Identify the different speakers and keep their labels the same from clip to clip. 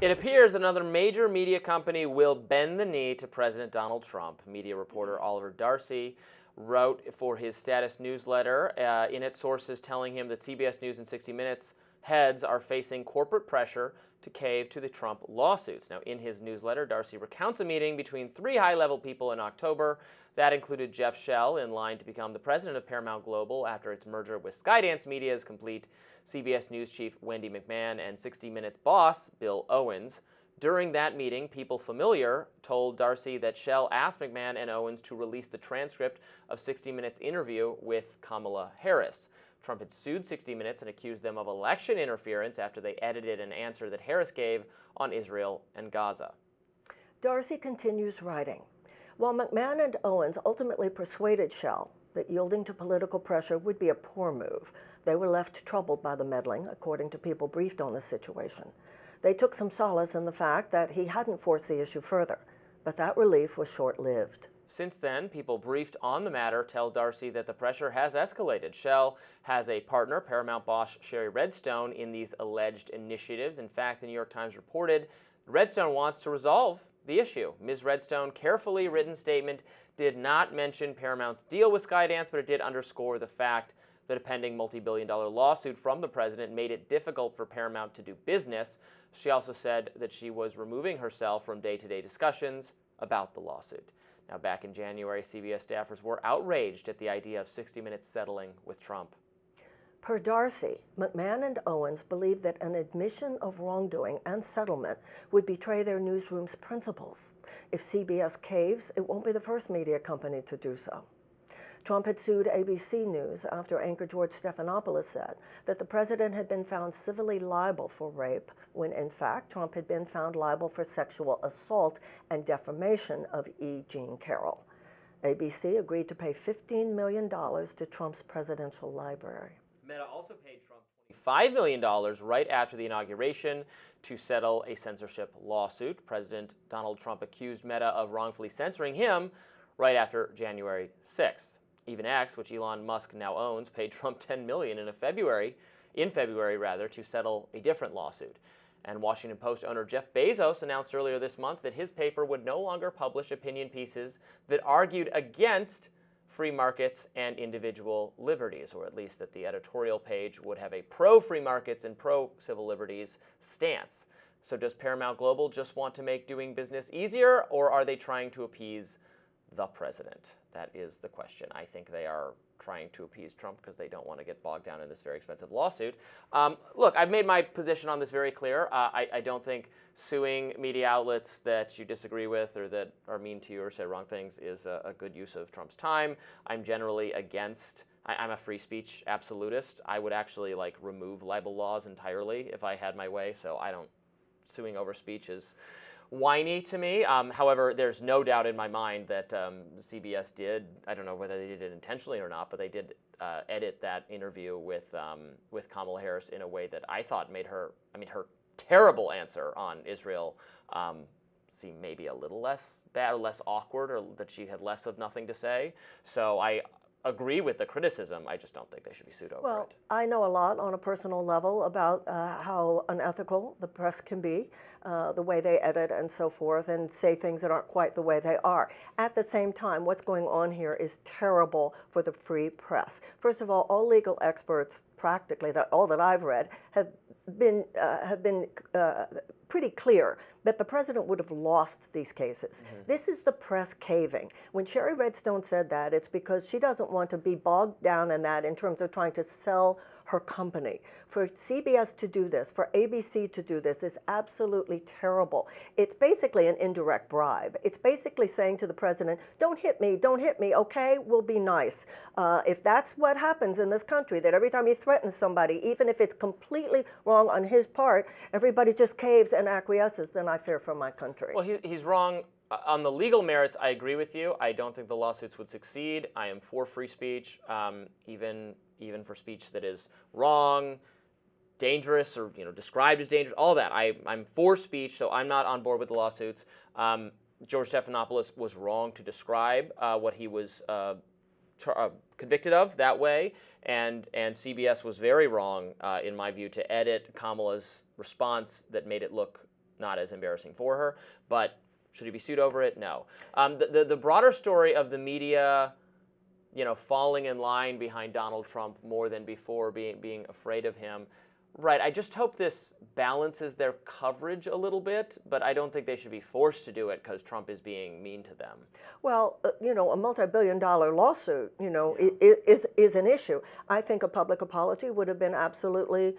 Speaker 1: It appears another major media company will bend the knee to President Donald Trump. Media reporter Oliver Darcy wrote for his status newsletter in its sources telling him that CBS News and 60 Minutes heads are facing corporate pressure to cave to the Trump lawsuits. Now, in his newsletter, Darcy recounts a meeting between three high-level people in October. That included Jeff Shell, in line to become the president of Paramount Global after its merger with Skydance Media is complete, CBS News chief Wendy McMahon, and 60 Minutes boss Bill Owens. During that meeting, people familiar told Darcy that Shell asked McMahon and Owens to release the transcript of 60 Minutes' interview with Kamala Harris. Trump had sued 60 Minutes and accused them of election interference after they edited an answer that Harris gave on Israel and Gaza.
Speaker 2: Darcy continues writing, while McMahon and Owens ultimately persuaded Shell that yielding to political pressure would be a poor move, they were left troubled by the meddling, according to people briefed on the situation. They took some solace in the fact that he hadn't forced the issue further, but that relief was short-lived.
Speaker 1: Since then, people briefed on the matter tell Darcy that the pressure has escalated. Shell has a partner, Paramount boss Sherry Redstone, in these alleged initiatives. In fact, the New York Times reported Redstone wants to resolve the issue. Ms. Redstone's carefully written statement did not mention Paramount's deal with Skydance, but it did underscore the fact that a pending multi-billion-dollar lawsuit from the president made it difficult for Paramount to do business. She also said that she was removing herself from day-to-day discussions about the lawsuit. Now, back in January, CBS staffers were outraged at the idea of 60 Minutes settling with Trump.
Speaker 2: Per Darcy, McMahon and Owens believed that an admission of wrongdoing and settlement would betray their newsroom's principles. If CBS caves, it won't be the first media company to do so. Trump had sued ABC News after anchor George Stephanopoulos said that the president had been found civilly liable for rape, when in fact Trump had been found liable for sexual assault and defamation of E. Jean Carroll. ABC agreed to pay $15 million to Trump's presidential library.
Speaker 1: Meta also paid Trump $25 million right after the inauguration to settle a censorship lawsuit. President Donald Trump accused Meta of wrongfully censoring him right after January 6th. Even X, which Elon Musk now owns, paid Trump $10 million in February, to settle a different lawsuit. And Washington Post owner Jeff Bezos announced earlier this month that his paper would no longer publish opinion pieces that argued against free markets and individual liberties, or at least that the editorial page would have a pro-free markets and pro-civil liberties stance. So does Paramount Global just want to make doing business easier, or are they trying to appease the president? That is the question. I think they are trying to appease Trump because they don't want to get bogged down in this very expensive lawsuit. Look, I've made my position on this very clear. I don't think suing media outlets that you disagree with or that are mean to you or say wrong things is a good use of Trump's time. I'm generally against, I'm a free speech absolutist. I would actually remove libel laws entirely if I had my way, so suing over speech is whiny to me. However, there's no doubt in my mind that CBS did, I don't know whether they did it intentionally or not, but they did edit that interview with Kamala Harris in a way that I thought made her terrible answer on Israel seem maybe a little less bad, or less awkward, or that she had less of nothing to say. So I agree with the criticism. I just don't think they should be sued over it.
Speaker 2: Well, I know a lot on a personal level about how unethical the press can be, the way they edit and so forth, and say things that aren't quite the way they are. At the same time, what's going on here is terrible for the free press. First of all legal experts, practically, all that I've read, have been pretty clear that the president would have lost these cases. Mm-hmm. This is the press caving. When Sherry Redstone said that, it's because she doesn't want to be bogged down in that in terms of trying to sell her company. For CBS to do this, for ABC to do this, is absolutely terrible. It's basically an indirect bribe. It's basically saying to the president, don't hit me, okay? We'll be nice. If that's what happens in this country, that every time he threatens somebody, even if it's completely wrong on his part, everybody just caves and acquiesces, then I fear for my country.
Speaker 1: Well, he's wrong. On the legal merits, I agree with you. I don't think the lawsuits would succeed. I am for free speech, even for speech that is wrong, dangerous, or described as dangerous. All that. I'm for speech, so I'm not on board with the lawsuits. George Stephanopoulos was wrong to describe what he was convicted of that way, and CBS was very wrong, in my view, to edit Kamala's response that made it look not as embarrassing for her. But should he be sued over it? No. The broader story of the media, falling in line behind Donald Trump more than before, being afraid of him. Right. I just hope this balances their coverage a little bit, but I don't think they should be forced to do it because Trump is being mean to them.
Speaker 2: Well, a multi-billion-dollar lawsuit, is an issue. I think a public apology would have been absolutely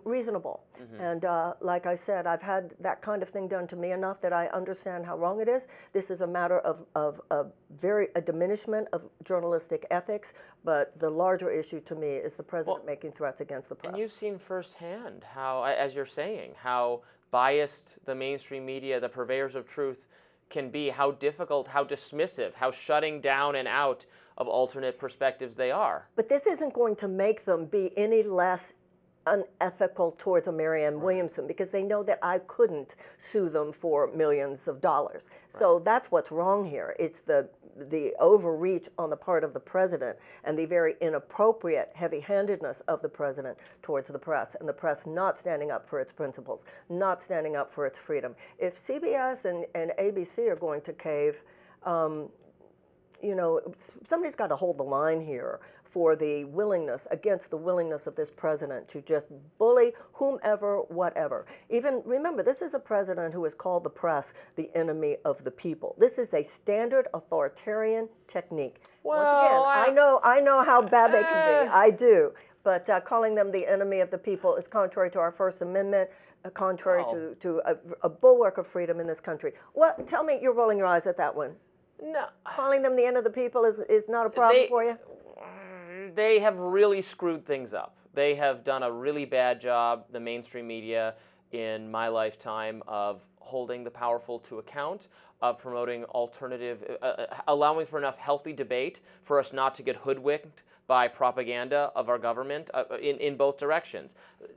Speaker 2: reasonable. Mm-hmm. And like I said, I've had that kind of thing done to me enough that I understand how wrong it is. This is a matter of a diminishment of journalistic ethics, but the larger issue to me is the president making threats against the press.
Speaker 1: And you've seen firsthand how, as you're saying, how biased the mainstream media, the purveyors of truth, can be, how difficult, how dismissive, how shutting down and out of alternate perspectives they are.
Speaker 2: But this isn't going to make them be any less unethical towards a Marianne Williamson, because they know that I couldn't sue them for millions of dollars. Right. So that's what's wrong here. It's the overreach on the part of the president and the very inappropriate heavy-handedness of the president towards the press, and the press not standing up for its principles, not standing up for its freedom. If CBS and ABC are going to cave, somebody's got to hold the line here for the willingness, against the willingness of this president to just bully whomever, whatever. Even, remember, this is a president who has called the press the enemy of the people. This is a standard authoritarian technique.
Speaker 1: Well,
Speaker 2: once again, I know how bad they can be. I do. But calling them the enemy of the people is contrary to our First Amendment, contrary to a bulwark of freedom in this country. What? Tell me, you're rolling your eyes at that one.
Speaker 1: No.
Speaker 2: Calling them the end of the people is not a problem for you?
Speaker 1: They have really screwed things up. They have done a really bad job, the mainstream media, in my lifetime, of holding the powerful to account, of promoting alternative, allowing for enough healthy debate for us not to get hoodwinked by propaganda of our government in both directions.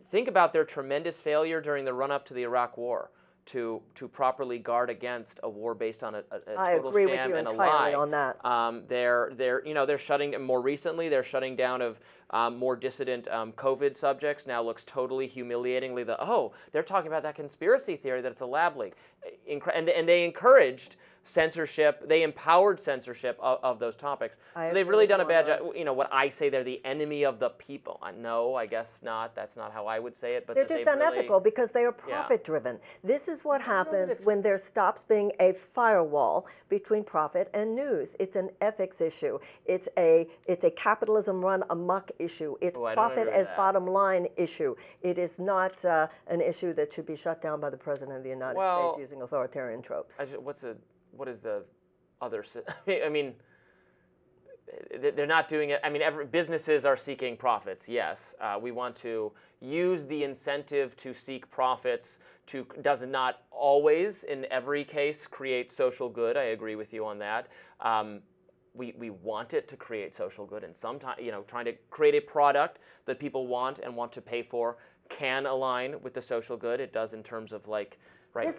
Speaker 1: Think about their tremendous failure during the run-up to the Iraq War to properly guard against a war based on a total sham and a lie.
Speaker 2: On that.
Speaker 1: They're shutting, more recently, they're shutting down of more dissident COVID subjects. Now looks totally humiliatingly they're talking about that conspiracy theory that it's a lab leak. And they encouraged censorship, they empowered censorship of those topics. So they've really done a bad job. What I say, they're the enemy of the people. No, I guess not. That's not how I would say it. But
Speaker 2: they're just unethical because they are profit-driven. This is what happens when there stops being a firewall between profit and news. It's an ethics issue. It's a capitalism run amok issue. It's profit as bottom line issue. It is not an issue that should be shut down by the President of the United States using authoritarian tropes.
Speaker 1: What is the other? I mean, they're not doing it. I mean, businesses are seeking profits. Yes, we want to use the incentive to seek profits does not always, in every case, create social good. I agree with you on that. We want it to create social good, and sometimes, trying to create a product that people want and want to pay for can align with the social good. It does in terms of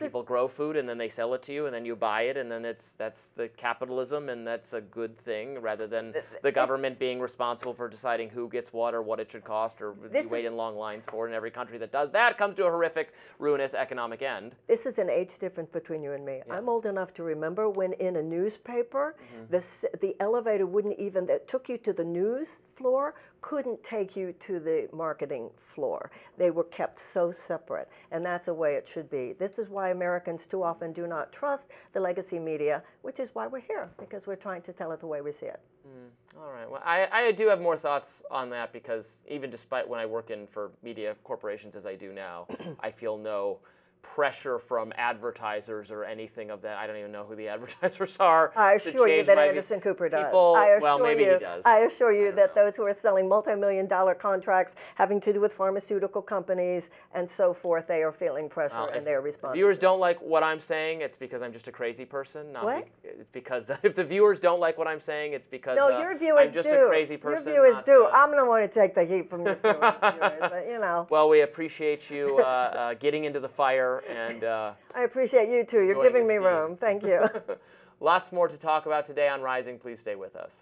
Speaker 1: people grow food and then they sell it to you and then you buy it, and then that's the capitalism, and that's a good thing, rather than the government being responsible for deciding who gets what or what it should cost, or you wait in long lines for it. In every country that does that comes to a horrific, ruinous economic end.
Speaker 2: This is an age difference between you and me. Yeah. I'm old enough to remember when in a newspaper, the elevator that took you to the news floor couldn't take you to the marketing floor. They were kept so separate, and that's the way it should be. This is why Americans too often do not trust the legacy media, which is why we're here, because we're trying to tell it the way we see it.
Speaker 1: All right. Well, I do have more thoughts on that, because even despite when I work for media corporations as I do now, I feel no pressure from advertisers or anything of that. I don't even know who the advertisers are.
Speaker 2: I assure you that Anderson Cooper does.
Speaker 1: Maybe he does.
Speaker 2: I assure you that those who are selling multi-million-dollar contracts having to do with pharmaceutical companies and so forth, they are feeling pressure and they are responding.
Speaker 1: If viewers don't like what I'm saying, it's because I'm just a crazy person. It's because if the viewers don't like what I'm saying, it's because
Speaker 2: your viewers
Speaker 1: I'm just a crazy person.
Speaker 2: Your viewers do. I'm going to want to take the heat from your viewers, but
Speaker 1: Well, we appreciate you getting into the fire. And
Speaker 2: I appreciate you too. You're giving me room. Thank you.
Speaker 1: Lots more to talk about today on Rising. Please stay with us.